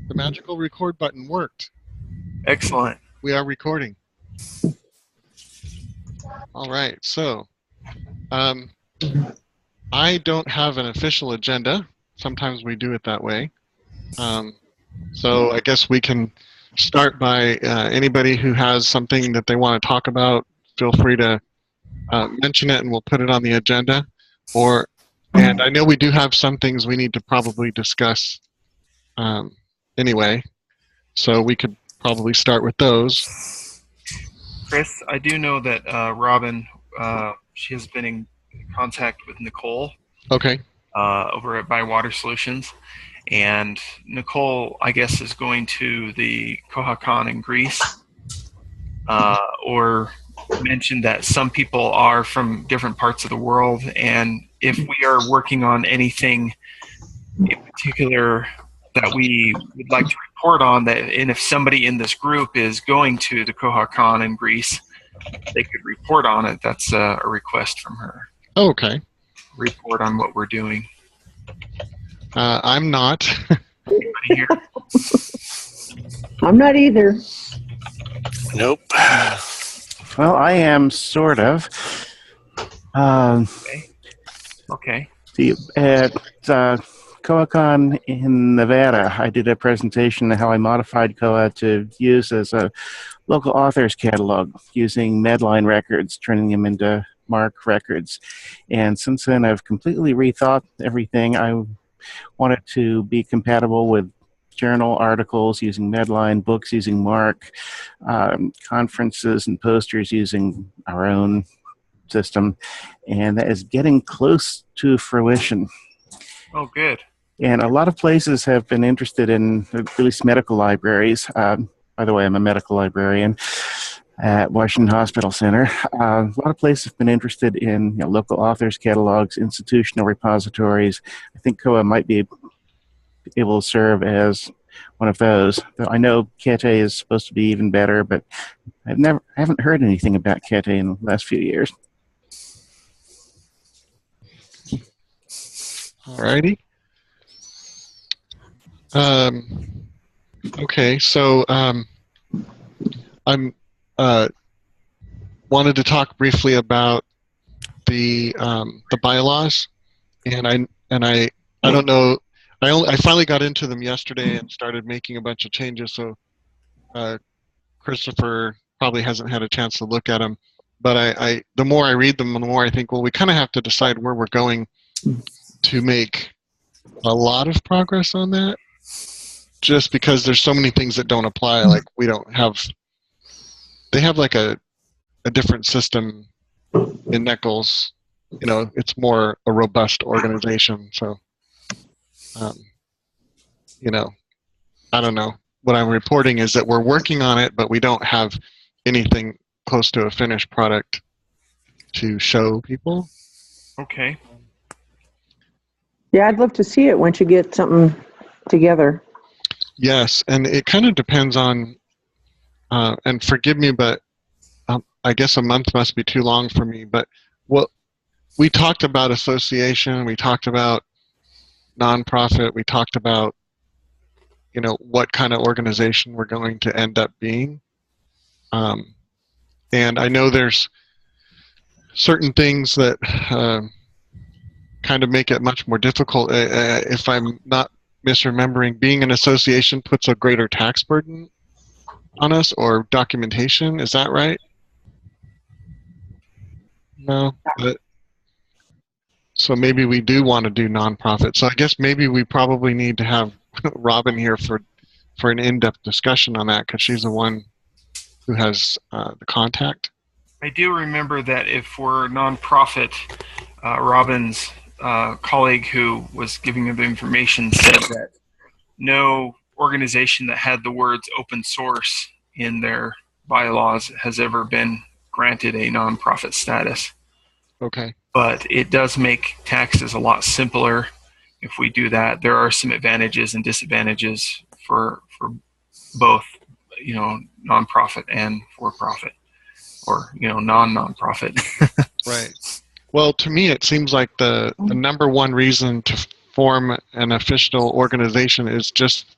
The magical record button worked. Excellent. We are recording. All right, so I don't have an official agenda. Sometimes we do it that way. So I guess we can start by anybody who has something that they want to talk about, feel free to mention it and we'll put it on the agenda. And I know we do have some things we need to probably discuss anyway, so we could probably start with those. Chris, I do know that Robin, she has been in contact with Nicole. Okay. Over at Bywater Solutions. And Nicole, I guess, is going to the koha-US in Greece, or mentioned that some people are from different parts of the world, and if we are working on anything in particular that we would like to report on, that, and if somebody in this group is going to the koha-US in Greece, they could report on it. That's a request from her. Oh, okay. Report on what we're doing. I'm not. Anybody here? I'm not either. Nope. Well, I am sort of. Okay. At koha-US in Nevada, I did a presentation on how I modified Koha to use as a local authors catalog using Medline records, turning them into MARC records. And since then, I've completely rethought everything. I wanted to be compatible with journal articles using Medline, books using MARC, conferences and posters using our own system, and that is getting close to fruition. Oh, good. And a lot of places have been interested in, at least medical libraries. By the way, I'm a medical librarian at Washington Hospital Center. A lot of places have been interested in local authors catalogs, institutional repositories. I think Koha might be able to serve as one of those. I know Kete is supposed to be even better, but I haven't heard anything about Kete in the last few years. Alrighty. Okay, so I'm wanted to talk briefly about the bylaws, and I don't know. I finally got into them yesterday and started making a bunch of changes. So Christopher probably hasn't had a chance to look at them, but I the more I read them, the more I think, well, we kind of have to decide where we're going to make a lot of progress on that. Just because there's so many things that don't apply, like we don't have. They have like a different system in Nichols. It's more a robust organization. So, I don't know. What I'm reporting is that we're working on it, but we don't have anything close to a finished product to show people. Okay. Yeah, I'd love to see it once you get something together. Yes, and it kind of depends on, and forgive me, but I guess a month must be too long for me, but we talked about association, we talked about nonprofit, we talked about, what kind of organization we're going to end up being. And I know there's certain things that kind of make it much more difficult. If I'm not misremembering, being an association puts a greater tax burden on us, or documentation. Is that right? No. So maybe we do want to do nonprofit. So I guess maybe we probably need to have Robin here for an in-depth discussion on that, because she's the one who has the contact. I do remember that if we're nonprofit, Robin's colleague who was giving her the information said that no organization that had the words open source in their bylaws has ever been granted a nonprofit status. Okay. But it does make taxes a lot simpler if we do that. There are some advantages and disadvantages for both, nonprofit and for-profit, or non-nonprofit. Right. Well, to me, it seems like the number one reason to form an official organization is just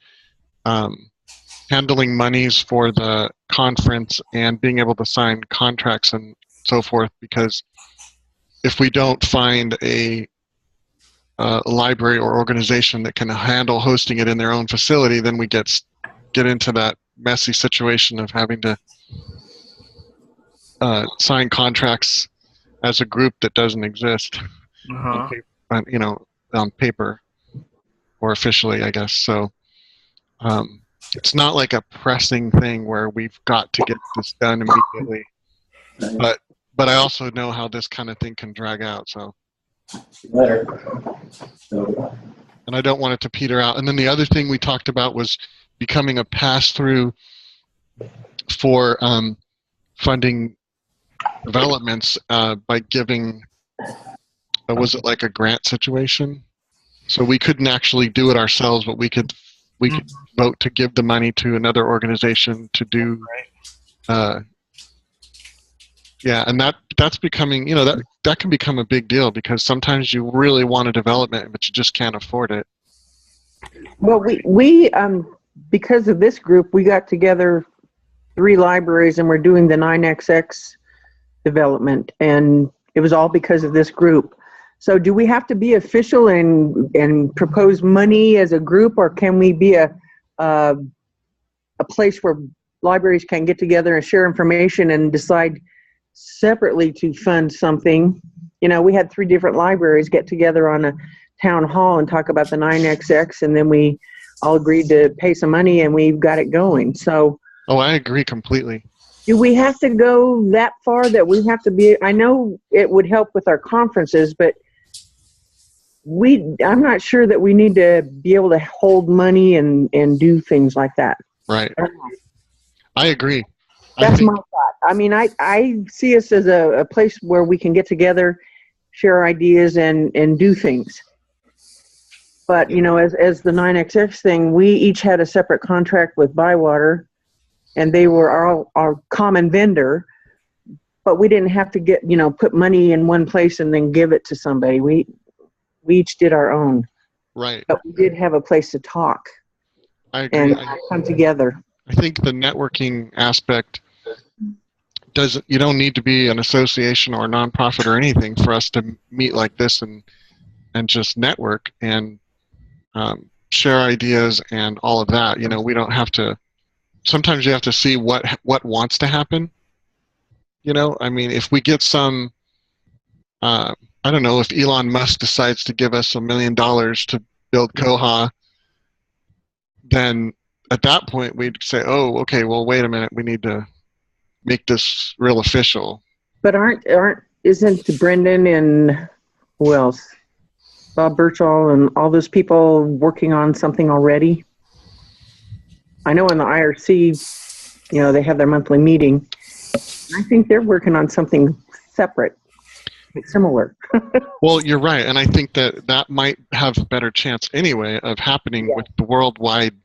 handling monies for the conference and being able to sign contracts and so forth, because if we don't find a library or organization that can handle hosting it in their own facility, then we get into that messy situation of having to sign contracts as a group that doesn't exist Uh-huh. on paper or officially, I guess. So it's not like a pressing thing where we've got to get this done immediately. But I also know how this kind of thing can drag out. So. And I don't want it to peter out. And then the other thing we talked about was becoming a pass-through for funding developments by giving, was it like a grant situation? So we couldn't actually do it ourselves, but we could vote to give the money to another organization to do. Yeah, and that's becoming, that can become a big deal, because sometimes you really want a development, but you just can't afford it. Well, we because of this group, we got together 3 libraries and we're doing the 9XX development, and it was all because of this group. So do we have to be official and propose money as a group, or can we be a place where libraries can get together and share information and decide separately to fund something? We had 3 different libraries get together on a town hall and talk about the 9XX, and then we all agreed to pay some money and we've got it going. So I agree completely. do we have to go that far that we have to be? I know it would help with our conferences, but I'm not sure that we need to be able to hold money and do things like that. Right. I agree. That's my thought. I mean, I see us as a place where we can get together, share ideas, and do things. But, as the 9XX thing, we each had a separate contract with Bywater, and they were our common vendor, but we didn't have to get, put money in one place and then give it to somebody. We each did our own. Right. But we did have a place to talk. I agree. And come together. I think the networking aspect you don't need to be an association or a nonprofit or anything for us to meet like this and just network and share ideas and all of that. We don't have to. Sometimes you have to see what wants to happen. I mean, if we get some, I don't know, if Elon Musk decides to give us $1 million to build Koha, then at that point we'd say, oh, okay, well, wait a minute, we need to make this real official. But isn't Brendan and who else? Bob Birchall and all those people working on something already? I know in the IRC, they have their monthly meeting. I think they're working on something separate, similar. Well, you're right, and I think that might have a better chance anyway of happening with the worldwide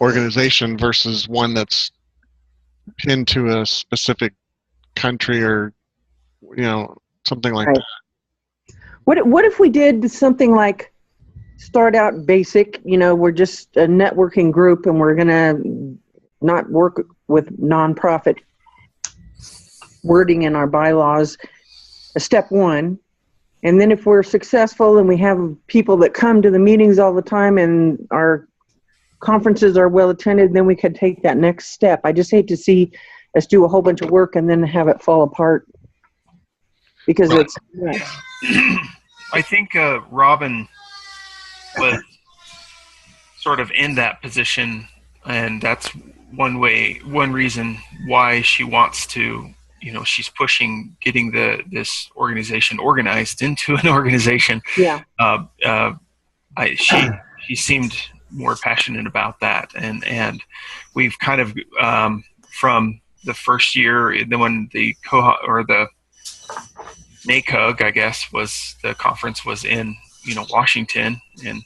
organization versus one that's pinned to a specific country or something like that. What if we did something like start out basic, we're just a networking group and we're gonna not work with nonprofit wording in our bylaws, step 1, and then if we're successful and we have people that come to the meetings all the time and our conferences are well attended, then we could take that next step. I just hate to see us do a whole bunch of work and then have it fall apart, because it's I think Robin was sort of in that position, and that's one reason why she wants to, she's pushing getting this organization organized into an organization. Yeah. She seemed more passionate about that, and we've kind of from the first year, then when the Koha or the NACUG, I guess, was the conference was in Washington and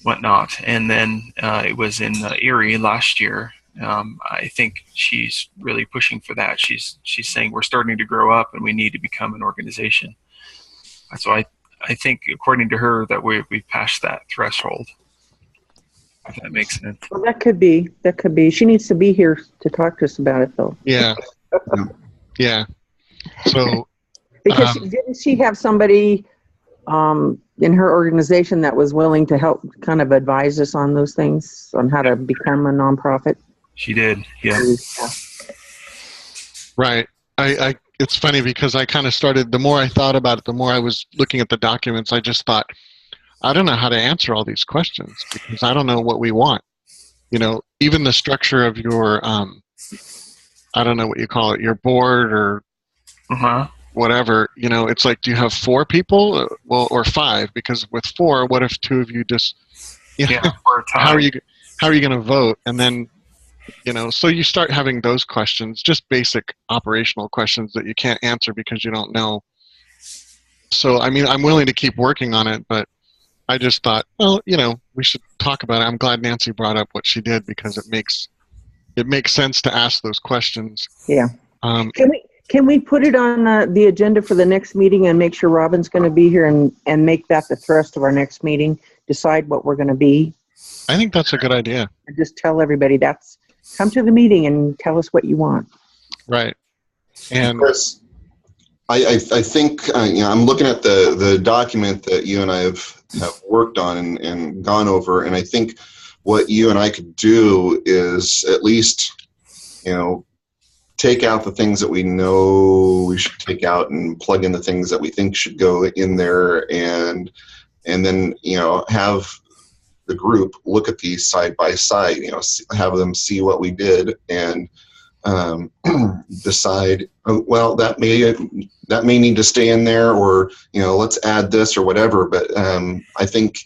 whatnot, and then it was in Erie last year. I think she's really pushing for that. She's saying we're starting to grow up and we need to become an organization. So I think, according to her, that we've passed that threshold. if that makes sense. Well, that could be. That could be. She needs to be here to talk to us about it, though. Yeah. Yeah. So, Because didn't she have somebody in her organization that was willing to help kind of advise us on those things, on how to become a nonprofit? She did, yeah. right. It's funny because I kind of started, the more I thought about it, the more I was looking at the documents, I just thought, I don't know how to answer all these questions because I don't know what we want. You know, even the structure of your, I don't know what you call it, your board or whatever, you know, it's like, do you have 4 people? Well, or 5, because with 4, what if 2 of you just, you know, how are you going to vote? And then, you know, so you start having those questions, just basic operational questions that you can't answer because you don't know. So, I mean, I'm willing to keep working on it, but I just thought, well, you know, we should talk about it. I'm glad Nancy brought up what she did because it makes sense to ask those questions. Yeah. Can we put it on the agenda for the next meeting and make sure Robin's going to be here and make that the thrust of our next meeting? Decide what we're going to be. I think that's a good idea. And just tell everybody come to the meeting and tell us what you want. Right. And Chris, I think you know, I'm looking at the document that you and I have worked on and gone over, and I think what you and I could do is at least, you know, take out the things that we know we should take out and plug in the things that we think should go in there, and then, you know, have the group look at these side by side, you know, have them see what we did and decide, oh, well, that may need to stay in there, or, you know, let's add this or whatever. But I think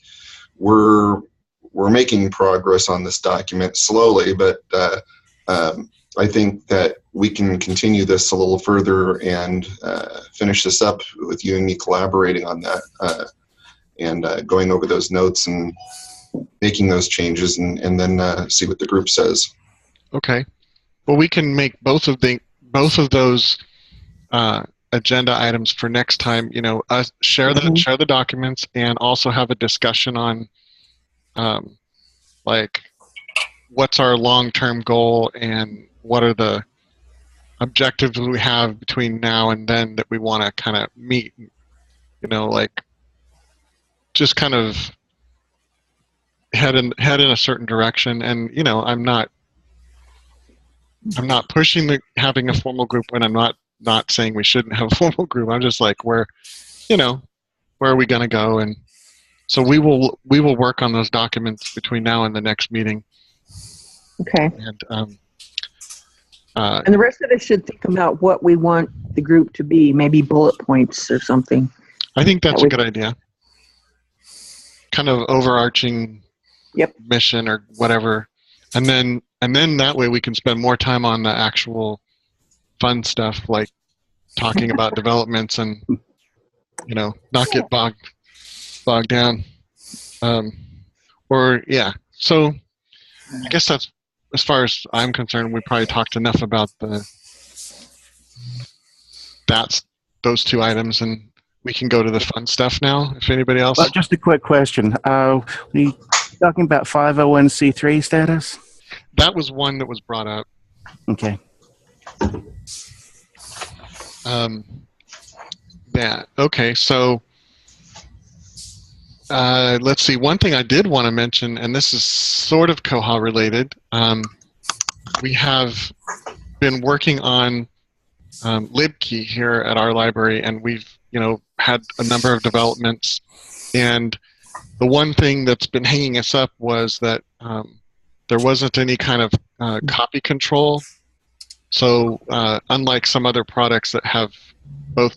we're making progress on this document slowly, but I think that we can continue this a little further and finish this up with you and me collaborating on that and going over those notes and making those changes and then see what the group says. Okay. Well, we can make both of those agenda items for next time. You know, share the documents and also have a discussion on like what's our long-term goal and what are the objectives we have between now and then that we want to kind of meet. You know, like just kind of head in a certain direction. And you know, I'm not pushing having a formal group when I'm not saying we shouldn't have a formal group. I'm just like, where are we going to go? And so we will work on those documents between now and the next meeting. Okay. And the rest of us should think about what we want the group to be, maybe bullet points or something. I think that's a good idea. Kind of overarching mission or whatever. And then that way we can spend more time on the actual fun stuff, like talking about developments and, you know, not get bogged down. So I guess that's, as far as I'm concerned, we probably talked enough about those 2 items, and we can go to the fun stuff now. If anybody else, well, just a quick question: we talking about 501c3 status? That was one that was brought up. Okay. Okay. So let's see. One thing I did want to mention, and this is sort of Koha related. We have been working on libkey here at our library, and we've, you know, had a number of developments. And the one thing that's been hanging us up was that there wasn't any kind of copy control. So unlike some other products that have both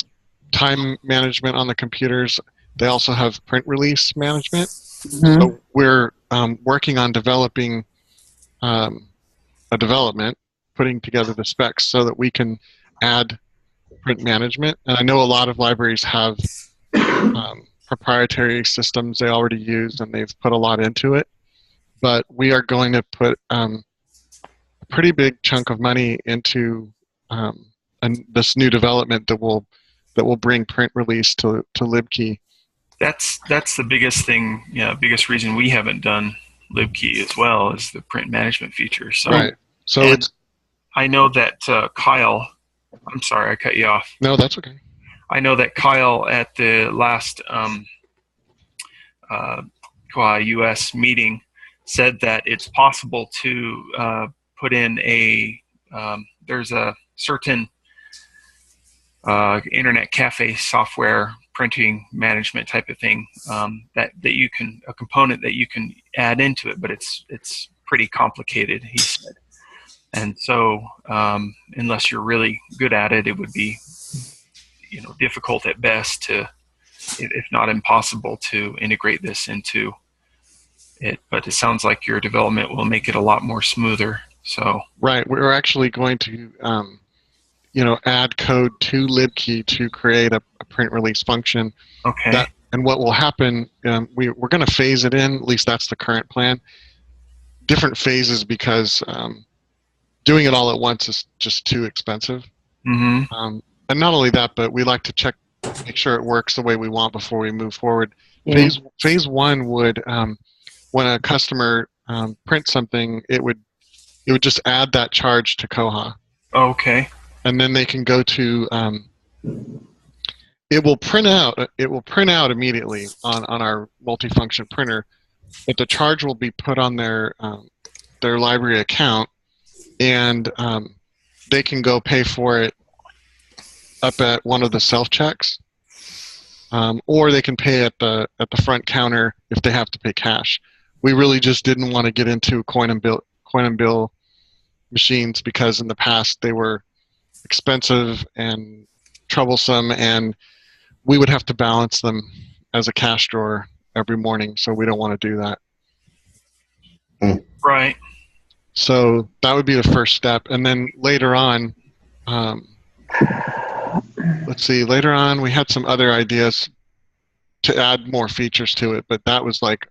time management on the computers, they also have print release management. Mm-hmm. So we're working on developing a development, putting together the specs so that we can add print management. And I know a lot of libraries have proprietary systems they already use, and they've put a lot into it. But we are going to put a pretty big chunk of money into this new development that will bring print release to libkey. That's the biggest thing, biggest reason we haven't done libkey as well as the print management feature. So, Right. So and it's I know that Kyle, I'm sorry I cut you off. no, that's okay. I know that Kyle at the last koha-US meeting said that it's possible to put in there's a certain internet cafe software printing management type of thing that you can, a component that you can add into it, but it's pretty complicated, he said. And so unless you're really good at it, it would be difficult at best to, if not impossible, to integrate this into it. But it sounds like your development will make it a lot more smoother. So Right. We're actually going to add code to libkey to create a print release function. okay. And what will happen, we're going to phase it in, at least that's the current plan. Different phases because doing it all at once is just too expensive. Mm-hmm. And not only that, but we like to make sure it works the way we want before we move forward. Yeah. Phase one would, when a customer prints something, it would just add that charge to Koha. Okay. And then they can go to it will print out immediately on our multifunction printer, but the charge will be put on their library account, and they can go pay for it up at one of the self checks, or they can pay at the front counter if they have to pay cash. We really just didn't want to get into coin and bill machines because in the past they were expensive and troublesome, and we would have to balance them as a cash drawer every morning, so we don't want to do that. Right. So that would be the first step. And then later on, later on we had some other ideas to add more features to it, but that was like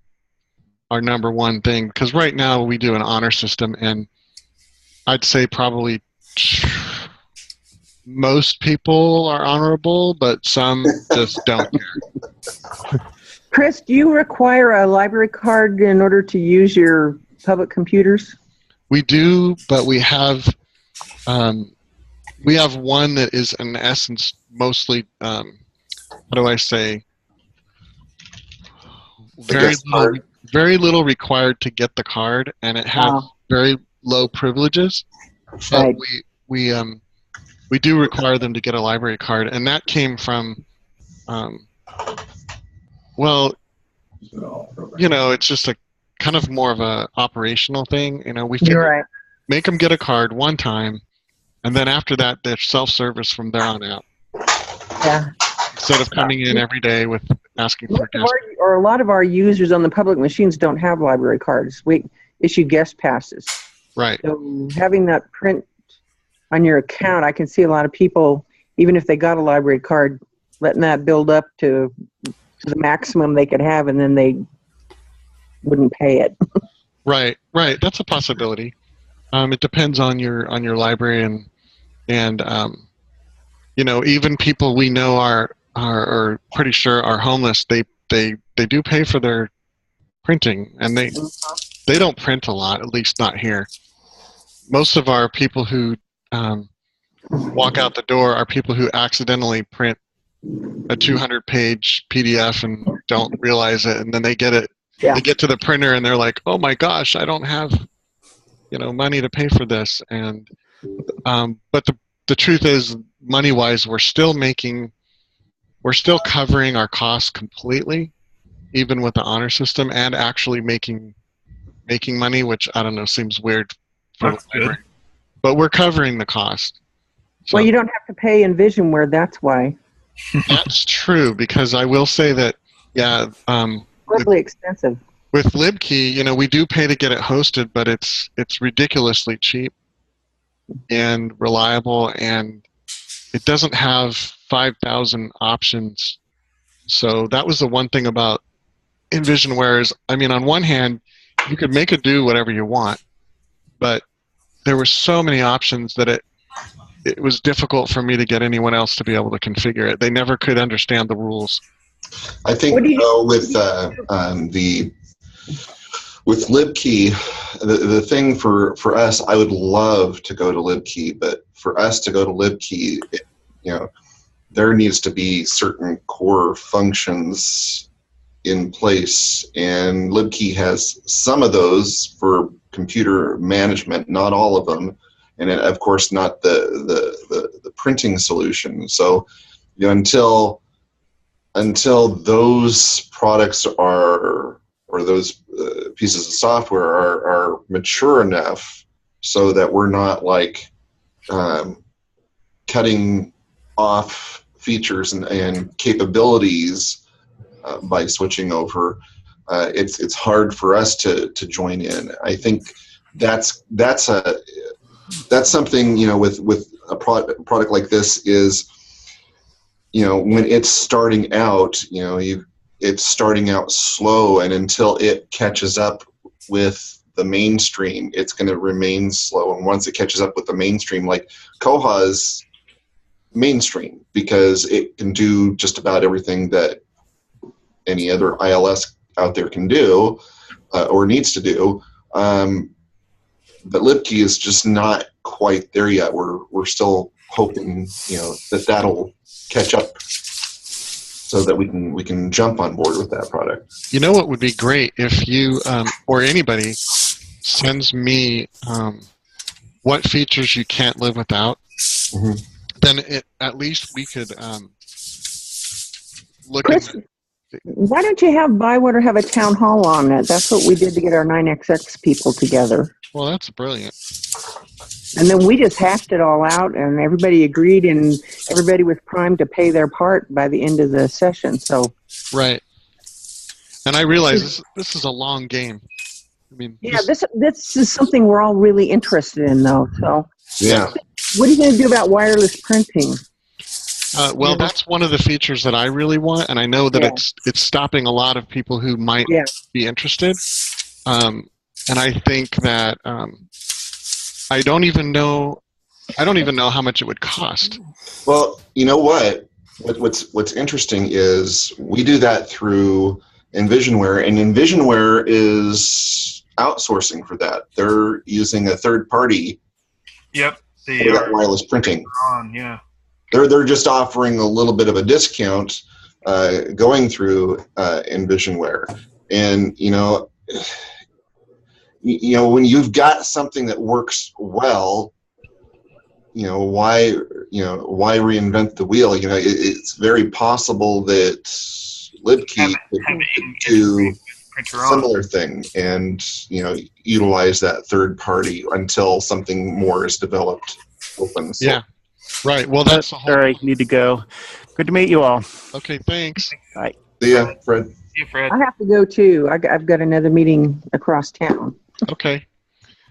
our number one thing, because right now we do an honor system, and I'd say probably most people are honorable, but some just don't care. Chris, do you require a library card in order to use your public computers? We do, but we have one that is in essence mostly how do I say, very little required to get the card, and it has very low privileges. But Right. we do require them to get a library card, and that came from it's just a kind of more of a operational thing. We You're right. make them get a card one time, and then after that they're self-service from there on out, Yeah. instead of coming in every day with asking for guest. Or a lot of our users on the public machines don't have library cards. We issue guest passes. Right. So having that print on your account, I can see a lot of people, even if they got a library card, letting that build up to the maximum they could have, and then they wouldn't pay it. Right. That's a possibility. It depends on your library, and even people we know are pretty sure are homeless. They do pay for their printing, and they don't print a lot, at least not here. Most of our people who walk out the door are people who accidentally print a 200-page PDF and don't realize it, and then they get it. Yeah. They get to the printer and they're like, "Oh my gosh, I don't have, money to pay for this." And but the truth is, money-wise, we're still covering our costs completely, even with the honor system, and actually making money, which I don't know, seems weird for That's the library. But we're covering the cost. So Well, you don't have to pay InVisionWare, that's why. that's true, because I will say that, Really expensive. with libkey, we do pay to get it hosted, but it's ridiculously cheap and reliable, and it doesn't have 5,000 options. So that was the one thing about InVisionWare is, on one hand, you could make it do whatever you want, but there were so many options that it was difficult for me to get anyone else to be able to configure it. They never could understand the rules. I think with with LibKey, the thing for us, I would love to go to LibKey, but for us to go to LibKey, there needs to be certain core functions in place, and LibKey has some of those for computer management, not all of them, and of course not the printing solution. So until those products are, or those pieces of software are mature enough so that we're not like cutting off features and capabilities by switching over, it's hard for us to join in. I think that's something, with a product like this is, when it's starting out, it's starting out slow, and until it catches up with the mainstream, it's going to remain slow. And once it catches up with the mainstream, like Koha is mainstream because it can do just about everything that any other ILS out there can do or needs to do. But LibKey is just not quite there yet. We're still hoping, that'll catch up so that we can jump on board with that product. You know what would be great if you or anybody sends me what features you can't live without. Mm-hmm. Then at least we could look Chris, at. why don't you have Bywater have a town hall on it? That's what we did to get our 9XX people together. Well, that's brilliant. And then we just hashed it all out, and everybody agreed, and everybody was primed to pay their part by the end of the session. So Right. And I realize this is a long game. I mean, yeah, this is something we're all really interested in, though. So Yeah. what are you going to do about wireless printing? well, that's one of the features that I really want, and I know that Yeah. it's stopping a lot of people who might Yeah. be interested. And I think that I don't even know how much it would cost. Well, you know what? What's interesting is we do that through Envisionware, and Envisionware is outsourcing for that. They're using a third party Yep. for that wireless printing. Yeah. They're just offering a little bit of a discount going through Envisionware, and when you've got something that works well, why reinvent the wheel? It's very possible that LibKey could do similar thing and utilize that third party until something more is developed. Open. So. Yeah. Right. Well, that's the whole. Sorry, need to go. Good to meet you all. Okay. Thanks. Bye. See ya, Fred. See you, Fred. I have to go too. I've got another meeting across town. Okay.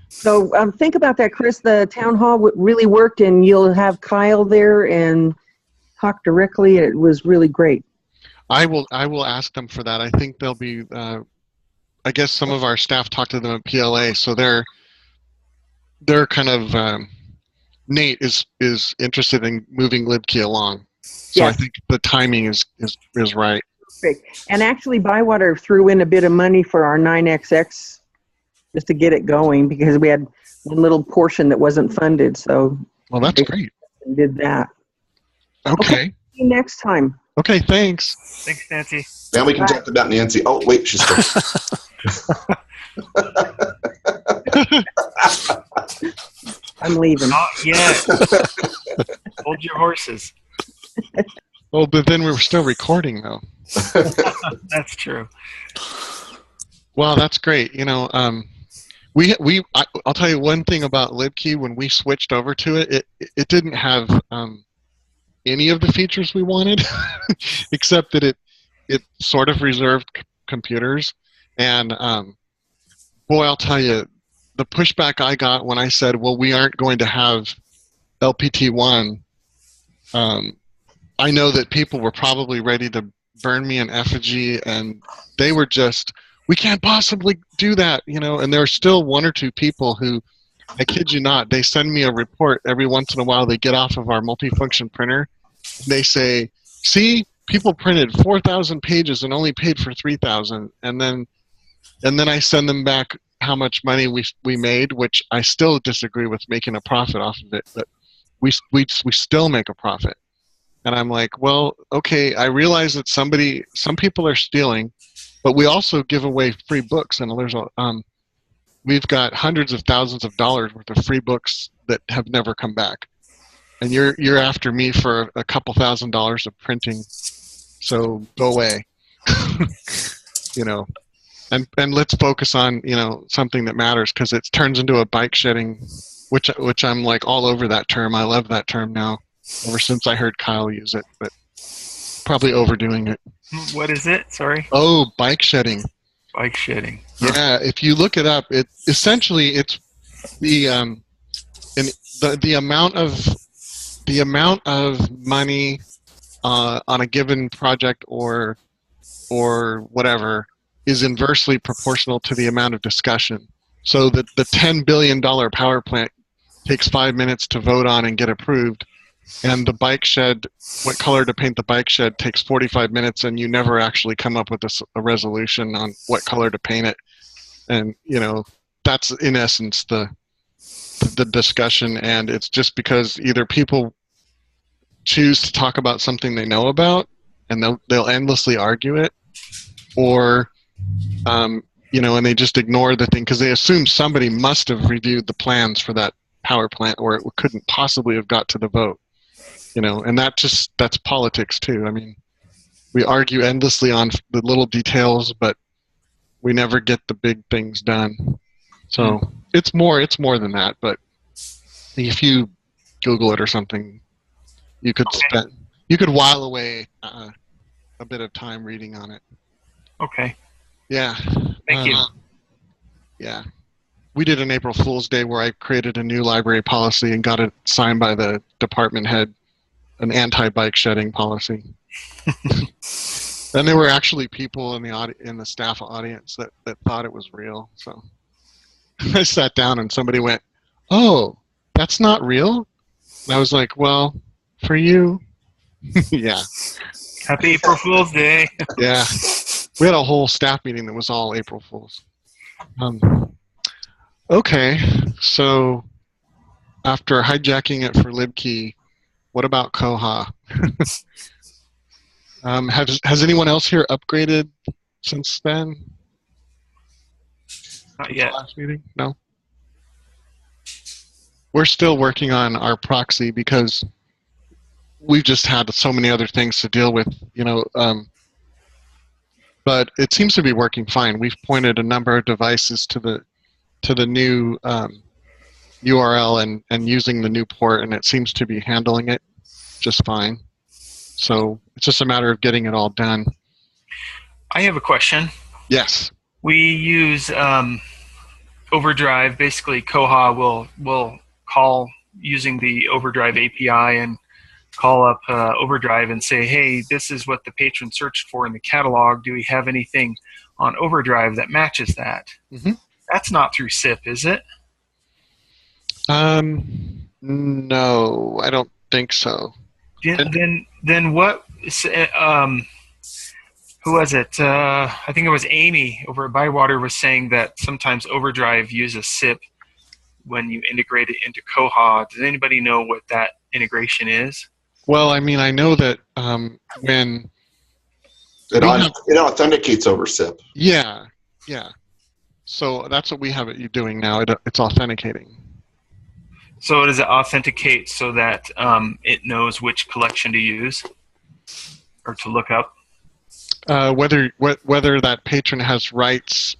So think about that, Chris. The town hall really worked, and you'll have Kyle there and talk directly. It was really great. I will ask them for that. I think they'll be. I guess some of our staff talked to them at PLA, so they're kind of. Nate is interested in moving LibKey along, so Yes. I think the timing is right. Perfect. And actually, Bywater threw in a bit of money for our 9XX just to get it going because we had one little portion that wasn't funded. So Well, that's great. we did that. Okay. See you next time. Okay. Thanks. Thanks, Nancy. Now we can talk about Nancy. Oh, wait, she's still. I'm leaving. Not yet. Hold your horses. Oh, but then we were still recording though. That's true. Wow, that's great. I'll tell you one thing about LibKey. When we switched over to it, it didn't have any of the features we wanted, except that it sort of reserved computers. And boy, I'll tell you, the pushback I got when I said, well, we aren't going to have LPT1, I know that people were probably ready to burn me in effigy, and they were just, we can't possibly do that, and there are still one or two people who, I kid you not, they send me a report every once in a while. They get off of our multifunction printer, and they say, see, people printed 4,000 pages and only paid for 3,000, and then and then I send them back how much money we made, which I still disagree with making a profit off of it, but we still make a profit. And I'm like, well, okay, I realize that some people are stealing, but we also give away free books, and we've got hundreds of thousands of dollars worth of free books that have never come back. And you're after me for a couple $1,000s of printing, so go away. You know, and let's focus on, you know, something that matters, because it turns into a bike shedding, which I'm like all over that term. I love that term now, ever since I heard Kyle use it, but probably overdoing it. What is it? Sorry. Oh, bike shedding. Bike shedding. Yeah, if you look it up, it's the amount of money on a given project or whatever is inversely proportional to the amount of discussion. So the $10 billion power plant takes 5 minutes to vote on and get approved, and the bike shed, what color to paint the bike shed, takes 45 minutes, and you never actually come up with a resolution on what color to paint it. And, you know, that's in essence the discussion, and it's just because either people choose to talk about something they know about, and they'll endlessly argue it, or you know, and they just ignore the thing because they assume somebody must have reviewed the plans for that power plant, or it couldn't possibly have got to the vote. You know, and that's politics too. I mean, we argue endlessly on the little details, but we never get the big things done. So it's more than that. But if you Google it or something, you could while away a bit of time reading on it. Okay. Yeah. Thank you. Yeah. We did an April Fool's Day where I created a new library policy and got it signed by the department head, an anti-bike shedding policy. And there were actually people in the staff audience that thought it was real. So I sat down and somebody went, "Oh, that's not real?" And I was like, "Well, for you, yeah." Happy April Fool's Day. Yeah. We had a whole staff meeting that was all April Fools. Okay, so after hijacking it for LibKey, what about Koha? Has anyone else here upgraded since then? Not yet. Last meeting? No? We're still working on our proxy because we've just had so many other things to deal with, you know, but it seems to be working fine. We've pointed a number of devices to the new URL and using the new port, and it seems to be handling it just fine. So it's just a matter of getting it all done. I have a question. Yes. We use Overdrive. Basically, Koha will call using the Overdrive API and call up Overdrive and say, hey, this is what the patron searched for in the catalog. Do we have anything on Overdrive that matches that? Mm-hmm. That's not through SIP, is it? No, I don't think so. Then what? Who was it? I think it was Amy over at Bywater was saying that sometimes Overdrive uses SIP when you integrate it into Koha. Does anybody know what that integration is? Well, I mean, I know that when it authenticates over SIP. Yeah. So that's what we have it doing now. It's authenticating. So does it authenticate so that it knows which collection to use or to look up? Whether that patron has rights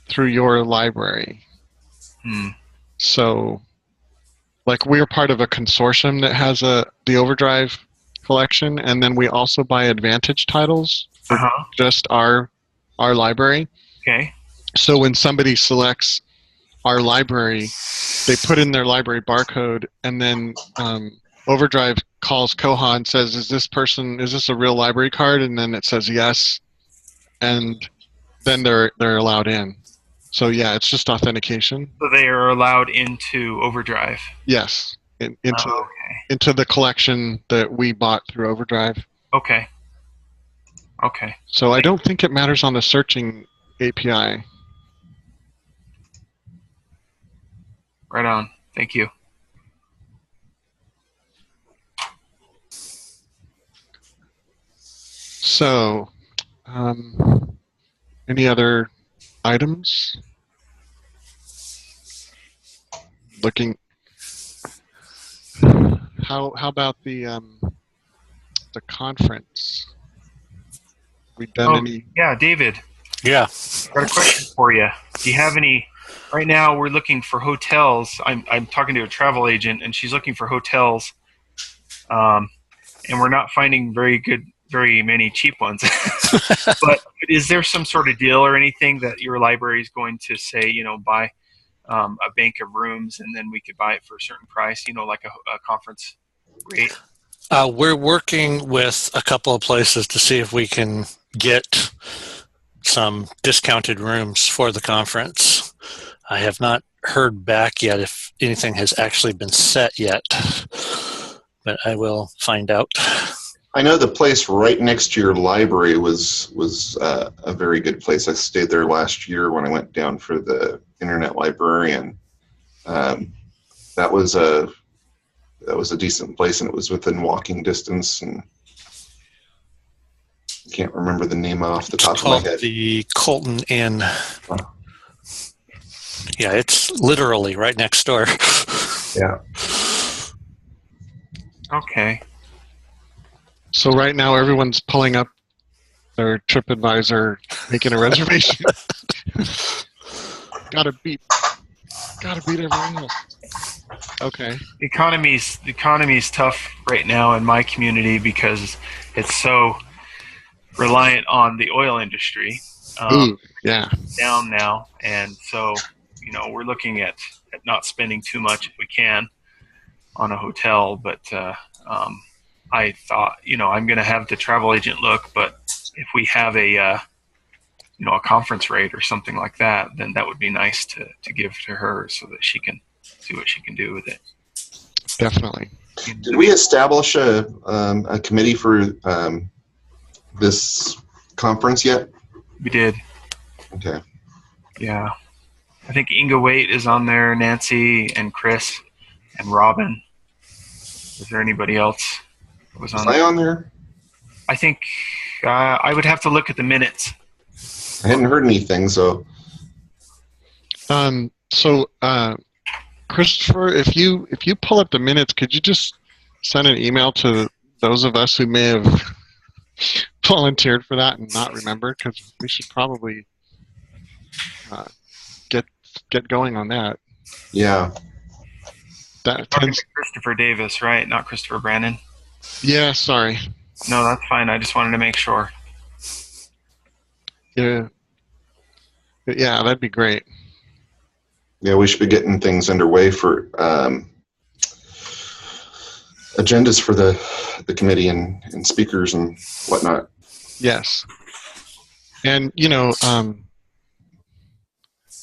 through your library. So, like, we're part of a consortium that has the Overdrive collection, and then we also buy Advantage titles for just our library. Okay. So when somebody selects our library, they put in their library barcode, and then Overdrive calls Koha and says, is this a real library card? And then it says yes, and then they're allowed in. So yeah, it's just authentication. So they are allowed into Overdrive? Yes, into the collection that we bought through Overdrive. Okay. So I don't think it matters on the searching API. Right on. Thank you. So, any other items? Looking. How about the conference? We done any? Yeah, David. Yeah. Got a question for you. Do you have any? Right now, we're looking for hotels. I'm talking to a travel agent, and she's looking for hotels, and we're not finding very many cheap ones. But is there some sort of deal or anything that your library is going to say, buy a bank of rooms, and then we could buy it for a certain price, like a conference rate? We're working with a couple of places to see if we can get some discounted rooms for the conference. I have not heard back yet if anything has actually been set yet, but I will find out. I know the place right next to your library was a very good place. I stayed there last year when I went down for the Internet Librarian. That was a decent place, and it was within walking distance. And I can't remember the name off the top of my head. The Colton Inn. Yeah, it's literally right next door. Yeah. Okay. So right now everyone's pulling up their TripAdvisor, making a reservation. Gotta beat everyone else. Okay. The economy's tough right now in my community because it's so reliant on the oil industry. Yeah. Down now, and so we're looking at not spending too much if we can on a hotel. But I thought, I'm going to have the travel agent look, but if we have a conference rate or something like that, then that would be nice to give to her so that she can see what she can do with it. Definitely. Did we establish a committee for this conference yet? We did. Okay. Yeah. I think Inga Waite is on there, Nancy and Chris and Robin. Is there anybody else that was on Was I on there? I think I would have to look at the minutes. I hadn't heard anything, so. Christopher, if you pull up the minutes, could you just send an email to those of us who may have volunteered for that and not remembered? Because we should probably get going on that. Yeah. That Talking tends. to Christopher Davis, right? Not Christopher Brandon. Yeah. Sorry. No, that's fine. I just wanted to make sure. Yeah. Yeah, that'd be great. Yeah, we should be getting things underway for agendas for the committee and speakers and whatnot. Yes. And,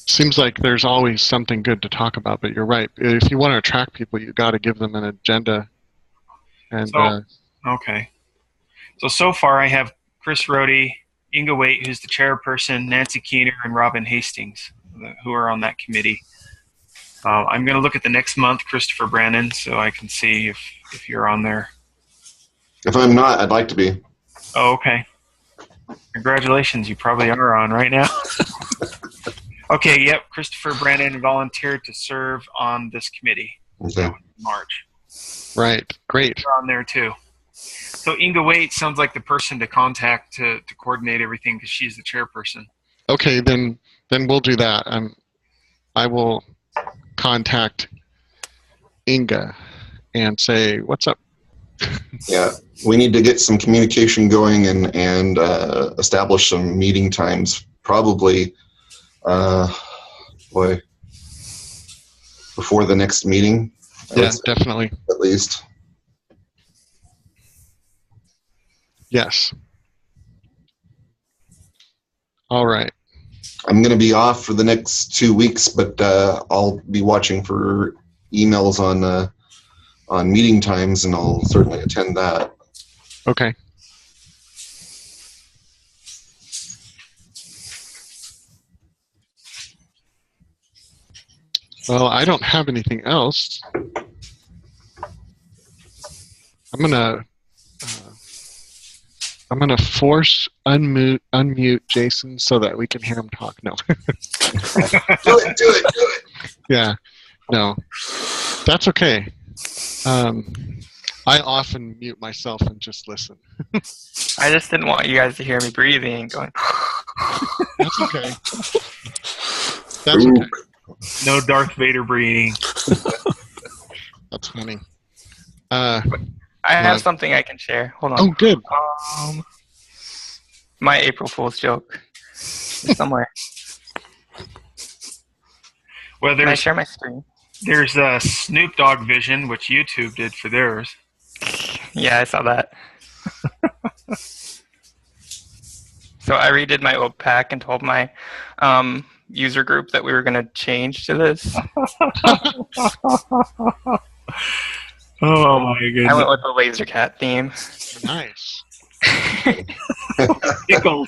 seems like there's always something good to talk about, but you're right. If you want to attract people, you got to give them an agenda. And Okay. So far I have Chris Rohde, Inga Waite, who's the chairperson, Nancy Keener, and Robin Hastings, who are on that committee. I'm going to look at the next month, Christopher Brandon, so I can see if you're on there. If I'm not, I'd like to be. Oh, okay. Congratulations. You probably are on right now. Okay, yep. Christopher Brandon volunteered to serve on this committee. Okay. In March. right. Great. You're on there too. So Inga Waite sounds like the person to contact to coordinate everything because she's the chairperson. Okay, then we'll do that. I will contact Inga and say, what's up? Yeah, we need to get some communication going and establish some meeting times. Probably, before the next meeting. Yeah, definitely. At least. Yes. All right. I'm going to be off for the next 2 weeks, but I'll be watching for emails on meeting times, and I'll certainly attend that. Okay. Well, I don't have anything else. I'm gonna force unmute Jason so that we can hear him talk. No. Do it. Yeah. No. That's okay. I often mute myself and just listen. I just didn't want you guys to hear me breathing, going. That's okay. That's okay. No Darth Vader breeding. That's funny. I have something I can share. Hold on. Oh, good. My April Fool's joke somewhere. Well, Can I share my screen? there's Snoop Dogg Vision, which YouTube did for theirs. Yeah, I saw that. So I redid my old pack and told my user group that we were going to change to this. Oh my goodness! I went with the laser cat theme. Nice. Pickles.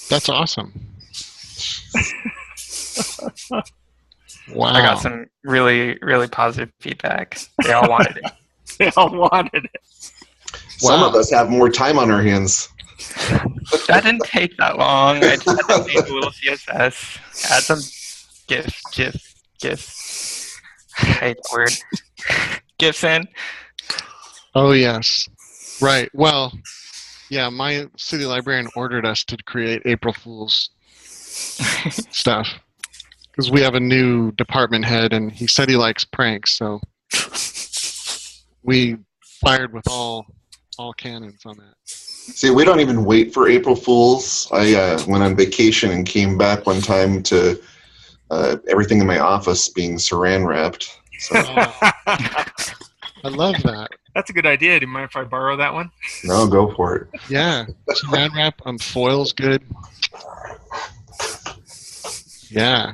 That's awesome. Wow. I got some really, really positive feedback. They all wanted it. They all wanted it. Some of us have more time on our hands. That didn't take that long. I just had to change a little CSS, add some GIFs. I hate the word. GIFs in. Oh, yes. Right. Well, yeah, my city librarian ordered us to create April Fool's stuff because we have a new department head, and he said he likes pranks, so we fired with all cannons on that. See, we don't even wait for April Fools. I went on vacation and came back one time to everything in my office being saran wrapped. So, I love that. That's a good idea. Do you mind if I borrow that one? no, go for it. Yeah, saran wrap foil's good. Yeah,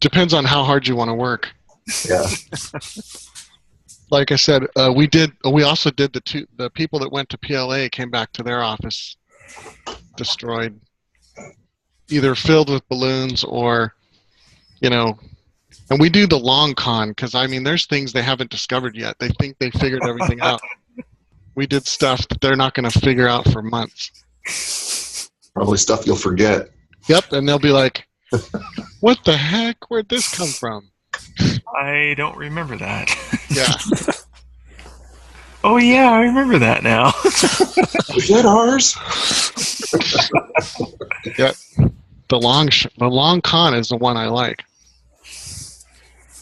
depends on how hard you want to work. Yeah. Like I said, we also did the people that went to PLA came back to their office destroyed, either filled with balloons or, and we do the long con because there's things they haven't discovered yet. They think they figured everything out. We did stuff that they're not going to figure out for months. Probably stuff you'll forget. Yep, and they'll be like, "What the heck? Where'd this come from?" I don't remember that. Yeah. Oh yeah, I remember that now. Was that ours? Yep. The long con is the one I like.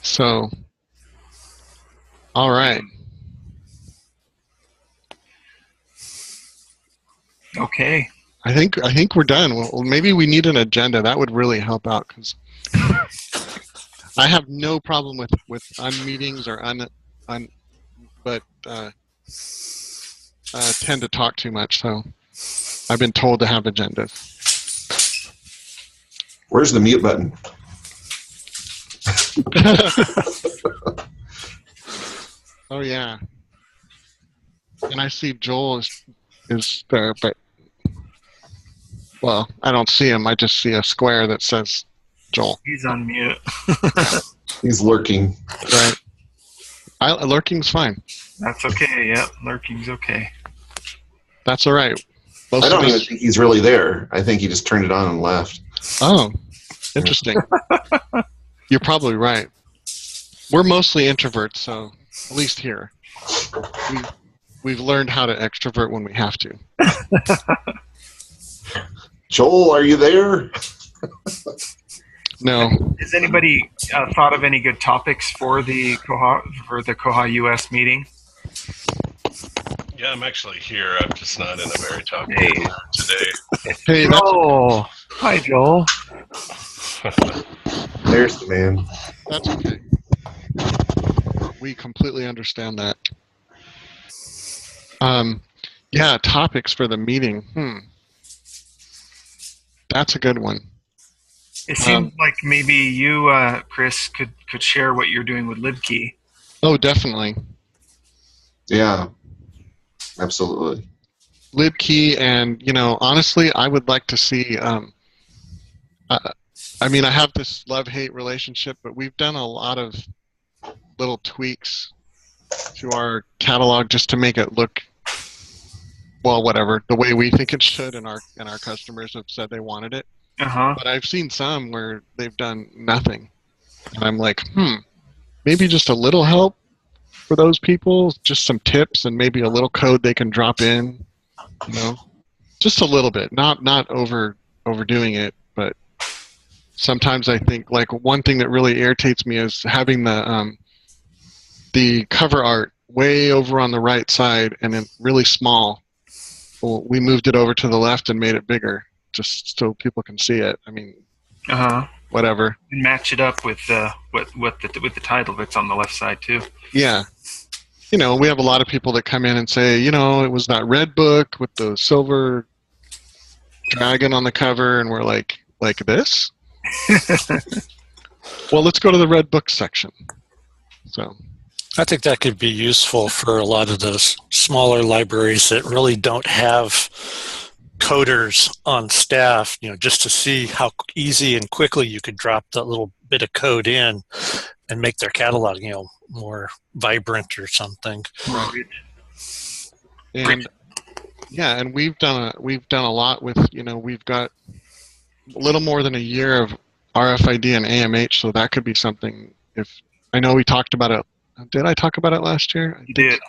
So, all right. Okay. I think we're done. Well, maybe we need an agenda. That would really help out because I have no problem with unmeetings or but tend to talk too much. So I've been told to have agendas. Where's the mute button? Oh yeah. And I see Joel is there, but well, I don't see him. I just see a square that says Joel. He's on mute. He's lurking. Right. Lurking's fine. That's okay. Yep, lurking's okay. That's all right. I don't even think he's really there. I think he just turned it on and left. Oh, interesting. You're probably right. We're mostly introverts, so at least here. We've learned how to extrovert when we have to. Joel, are you there? No. Has anybody thought of any good topics for the koha-US meeting? Yeah, I'm actually here. I'm just not in a very talkative mood today. Hey, Oh, hi, Joel. There's the man. that's okay. We completely understand that. Yeah, topics for the meeting. That's a good one. It seems like maybe you, Chris, could share what you're doing with LibKey. Oh, definitely. Yeah, absolutely. LibKey, and honestly, I would like to see I mean, I have this love-hate relationship, but we've done a lot of little tweaks to our catalog just to make it look, well, whatever, the way we think it should, and our customers have said they wanted it. Uh-huh. But I've seen some where they've done nothing. And I'm like, maybe just a little help for those people, just some tips and maybe a little code they can drop in, you know, just a little bit, not overdoing it. But sometimes I think, like, one thing that really irritates me is having the cover art way over on the right side and then really small. Well, we moved it over to the left and made it bigger just so people can see it. I mean, whatever. And match it up with the title that's on the left side too. Yeah. You know, we have a lot of people that come in and say, you know, it was that red book with the silver dragon on the cover, and we're like this? Well, let's go to the red book section. So I think that could be useful for a lot of those smaller libraries that really don't have coders on staff, you know, just to see how easy and quickly you could drop that little bit of code in and make their catalog, you know, more vibrant or something. Right. And yeah, and we've done a lot with, you know, we've got a little more than a year of RFID and AMH, so that could be something. If I know we talked about it. Did I talk about it last year? You did.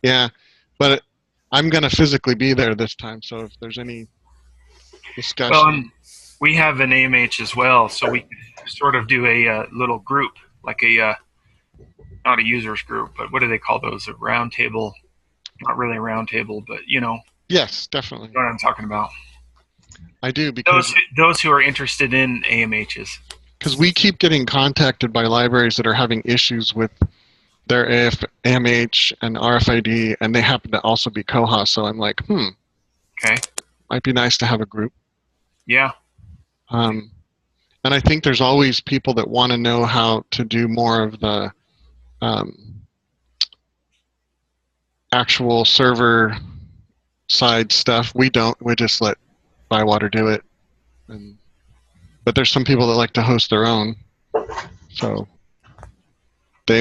Yeah, but I'm going to physically be there this time, so if there's any discussion. Well, we have an AMH as well, so we sort of do a little group, like a not a users group, but what do they call those? A round table? Not really a round table, but you know. Yes, definitely. You know what I'm talking about. I do, because those who are interested in AMHs. Because we keep getting contacted by libraries that are having issues with their AMH and RFID, and they happen to also be Koha. So I'm like, okay, might be nice to have a group. Yeah. And I think there's always people that want to know how to do more of the actual server side stuff. We don't. We just let Bywater do it. But there's some people that like to host their own. So they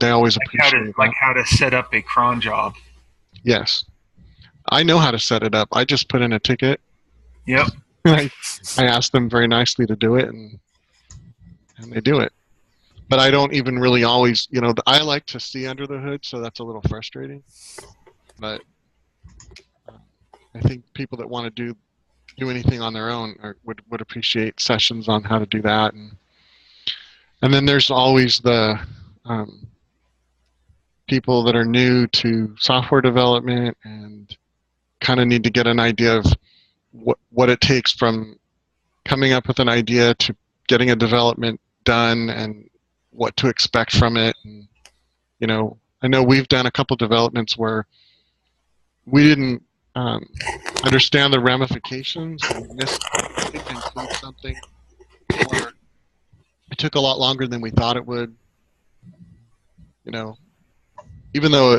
always appreciate how to set up a cron job. Yes. I know how to set it up. I just put in a ticket. Yep. I asked them very nicely to do it, and they do it. But I don't even really always, you know, I like to see under the hood, so that's a little frustrating. But I think people that want to do anything on their own would appreciate sessions on how to do that. And then there's always the people that are new to software development and kind of need to get an idea of what it takes from coming up with an idea to getting a development done and what to expect from it. And, you know, I know we've done a couple developments where we didn't understand the ramifications and missed to include something, or it took a lot longer than we thought it would. You know, even though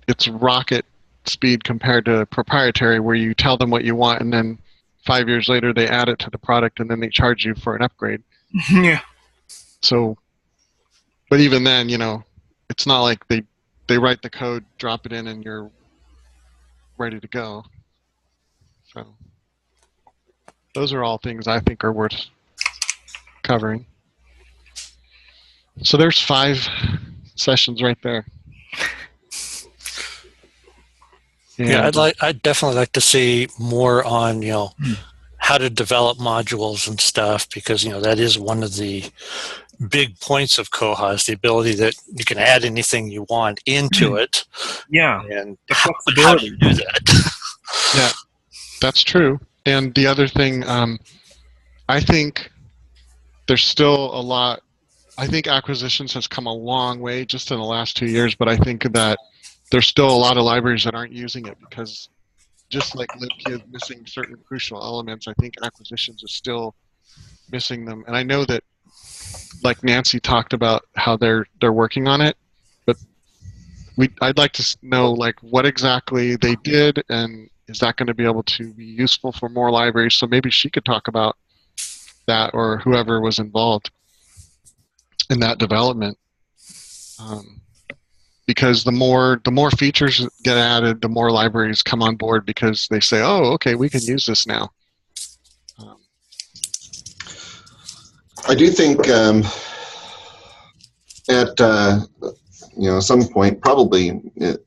it's rocket speed compared to proprietary, where you tell them what you want and then 5 years later they add it to the product and then they charge you for an upgrade. Yeah. So, but even then, you know, it's not like they write the code, drop it in, and you're ready to go. So those are all things I think are worth covering. So there's 5 sessions right there. And yeah, I'd definitely like to see more on, you know, how to develop modules and stuff, because, you know, that is one of the big points of Koha, is the ability that you can add anything you want into it. Yeah. And the how flexibility. do you do that? Yeah, that's true. And the other thing, I think there's still a lot. I think acquisitions has come a long way just in the last 2 years, but I think that there's still a lot of libraries that aren't using it because just like libkey is missing certain crucial elements, I think acquisitions is still missing them. And I know that, like Nancy talked about how they're working on it, but I'd like to know like what exactly they did, and is that going to be able to be useful for more libraries? So maybe she could talk about that or whoever was involved in that development. Because the more features get added, the more libraries come on board because they say, "Oh, okay, we can use this now." I do think at some point, probably as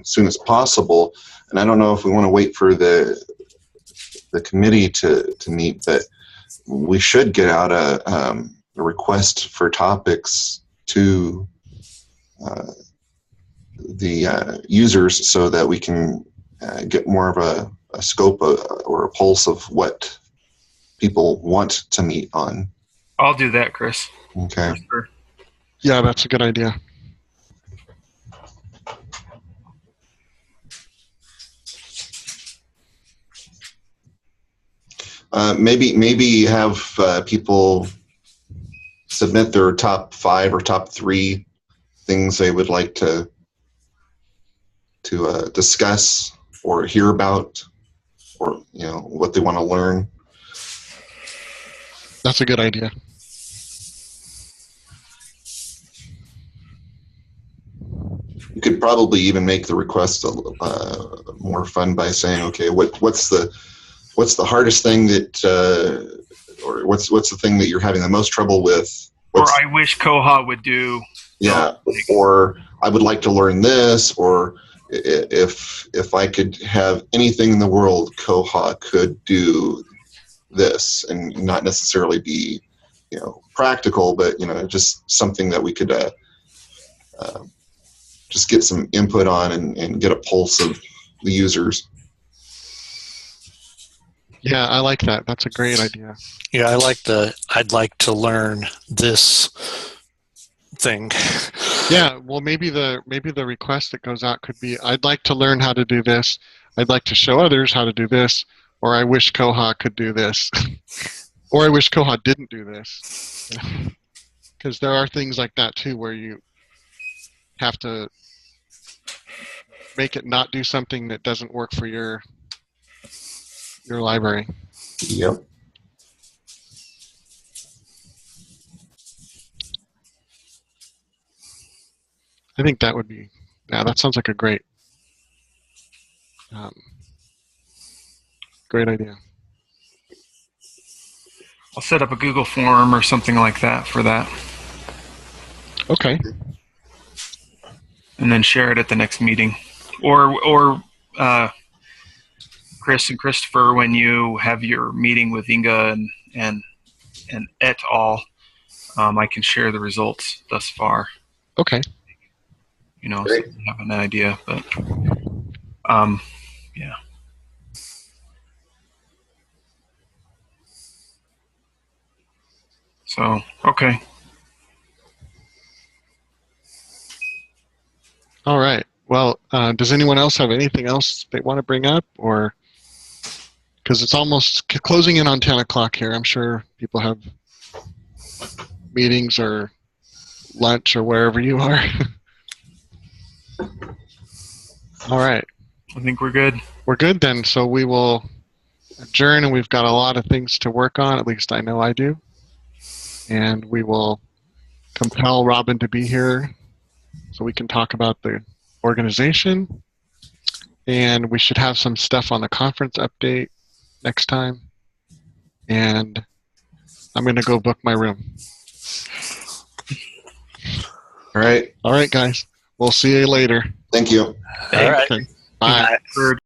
soon as possible, and I don't know if we want to wait for the committee to meet, but we should get out a request for topics to the users so that we can get more of a scope or a pulse of what people want to meet on. I'll do that, Chris. Okay. Sure. Yeah, that's a good idea. Maybe have people submit their top 5 or top 3 things they would like to discuss or hear about, or what they want to learn. That's a good idea. You could probably even make the request more fun by saying, okay, what's the hardest thing that or what's the thing that you're having the most trouble with? Or I wish Koha would do. Yeah, or I would like to learn this, or if I could have anything in the world, Koha could do this, and not necessarily be practical, but just something that we could just get some input on and get a pulse of the users. Yeah, I like that. That's a great idea. Yeah, I'd like to learn this thing. Yeah, well, maybe the request that goes out could be, I'd like to learn how to do this. I'd like to show others how to do this, or I wish Koha could do this, or I wish Koha didn't do this. Because there are things like that too, where you have to make it not do something that doesn't work for your library. Yep. I think that would be, that sounds like a great idea. I'll set up a Google form or something like that for that, Okay. and then share it at the next meeting. Or Chris and Christopher, when you have your meeting with Inga and et al., I can share the results thus far. Okay. So Great. you have an idea, but yeah. So, okay. All right. Well, does anyone else have anything else they want to bring up, or because it's almost closing in on 10 o'clock here? I'm sure people have meetings or lunch or wherever you are. All right. I think we're good. We're good then. So we will adjourn, and we've got a lot of things to work on. At least I know I do. And we will compel Robin to be here so we can talk about the organization. And we should have some stuff on the conference update next time. And I'm going to go book my room. All right. All right, guys. We'll see you later. Thank you. All right. Okay. Bye. For